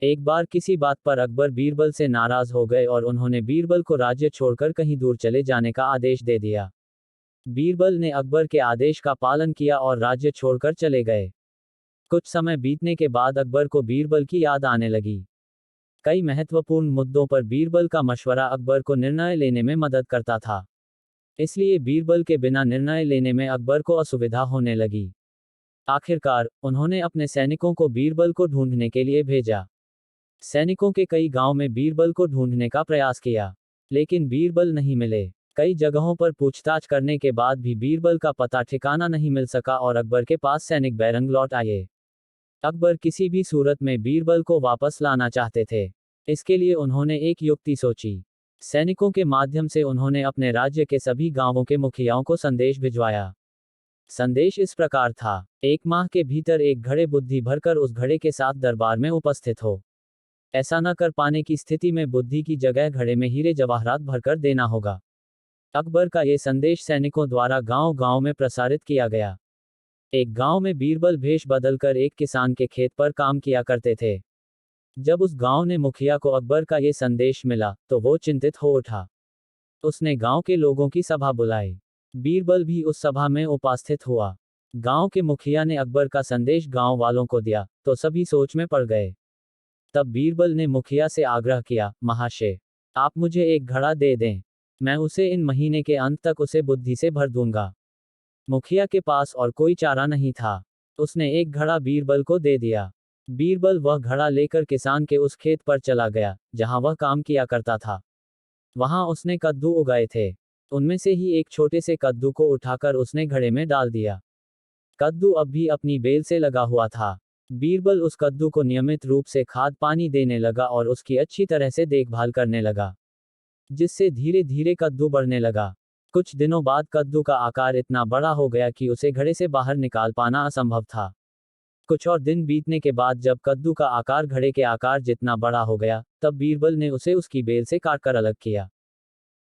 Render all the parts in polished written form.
एक बार किसी बात पर अकबर बीरबल से नाराज हो गए और उन्होंने बीरबल को राज्य छोड़कर कहीं दूर चले जाने का आदेश दे दिया। बीरबल ने अकबर के आदेश का पालन किया और राज्य छोड़कर चले गए। कुछ समय बीतने के बाद अकबर को बीरबल की याद आने लगी। कई महत्वपूर्ण मुद्दों पर बीरबल का मशवरा अकबर को निर्णय लेने में मदद करता था। इसलिए बीरबल के बिना निर्णय लेने में अकबर को असुविधा होने लगी। आखिरकार, उन्होंने अपने सैनिकों को बीरबल को ढूंढने के लिए भेजा। सैनिकों के कई गांव में बीरबल को ढूंढने का प्रयास किया, लेकिन बीरबल नहीं मिले। कई जगहों पर पूछताछ करने के बाद भी बीरबल का पता ठिकाना नहीं मिल सका और अकबर के पास सैनिक बैरंग लौट आए। अकबर किसी भी सूरत में बीरबल को वापस लाना चाहते थे। इसके लिए उन्होंने एक युक्ति सोची। सैनिकों के माध्यम से उन्होंने अपने राज्य के सभी गांवों के मुखियाओं को संदेश भिजवाया। संदेश इस प्रकार था: 1 माह के भीतर एक घड़े बुद्धि भरकर उस घड़े के साथ दरबार में उपस्थित हो। ऐसा न कर पाने की स्थिति में बुद्धि की जगह घड़े में हीरे जवाहरात भरकर देना होगा। अकबर का ये संदेश सैनिकों द्वारा गांव-गांव में प्रसारित किया गया। एक गांव में बीरबल भेष बदलकर एक किसान के खेत पर काम किया करते थे। जब उस गांव ने मुखिया को अकबर का ये संदेश मिला, तो वो चिंतित हो उठा। उसने गांव के लोगों की सभा बुलाई। बीरबल भी उस सभा में उपस्थित हुआ। गांव के मुखिया ने अकबर का संदेश गांव वालों को दिया, तो सभी सोच में पड़ गए। तब बीरबल ने मुखिया से आग्रह किया, महाशय, आप मुझे एक घड़ा दे दें। मैं उसे इन महीने के अंत तक उसे बुद्धि से भर दूंगा। मुखिया के पास और कोई चारा नहीं था। उसने एक घड़ा बीरबल को दे दिया। बीरबल वह घड़ा लेकर किसान के उस खेत पर चला गया, जहां वह काम किया करता था। वहां उसने कद्दू उगाए थे। उनमें से ही एक छोटे से कद्दू को उठाकर उसने घड़े में डाल दिया। कद्दू अब भी अपनी बेल से लगा हुआ था। बीरबल उस कद्दू को नियमित रूप से खाद पानी देने लगा और उसकी अच्छी तरह से देखभाल करने लगा, जिससे धीरे धीरे कद्दू बढ़ने लगा। कुछ दिनों बाद कद्दू का आकार इतना बड़ा हो गया कि उसे घड़े से बाहर निकाल पाना असंभव था। कुछ और दिन बीतने के बाद जब कद्दू का आकार घड़े के आकार जितना बड़ा हो गया, तब बीरबल ने उसे उसकी बेल से काटकर अलग किया।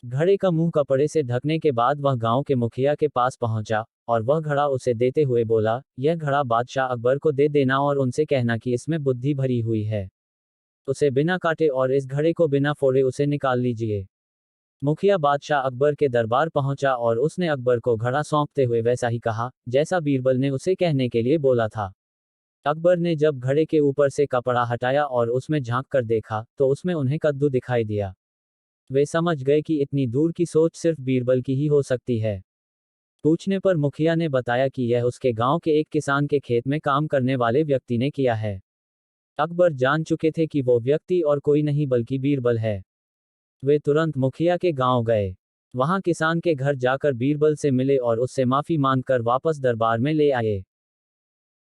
घड़े का मुंह कपड़े से ढकने के बाद वह गांव के मुखिया के पास पहुंचा और वह घड़ा उसे देते हुए बोला, यह घड़ा बादशाह अकबर को दे देना और उनसे कहना कि इसमें बुद्धि भरी हुई है। उसे बिना काटे और इस घड़े को बिना फोड़े उसे निकाल लीजिए। मुखिया बादशाह अकबर के दरबार पहुंचा और उसने अकबर को घड़ा सौंपते हुए वैसा ही कहा, जैसा बीरबल ने उसे कहने के लिए बोला था। अकबर ने जब घड़े के ऊपर से कपड़ा हटाया और उसमें झांक कर देखा, तो उसमें उन्हें कद्दू दिखाई दिया। वे समझ गए कि इतनी दूर की सोच सिर्फ बीरबल की ही हो सकती है। पूछने पर मुखिया ने बताया कि यह उसके गांव के एक किसान के खेत में काम करने वाले व्यक्ति ने किया है। अकबर जान चुके थे कि वो व्यक्ति और कोई नहीं बल्कि बीरबल है। वे तुरंत मुखिया के गांव गए। वहां किसान के घर जाकर बीरबल से मिले और उससे माफी मांगकर वापस दरबार में ले आए।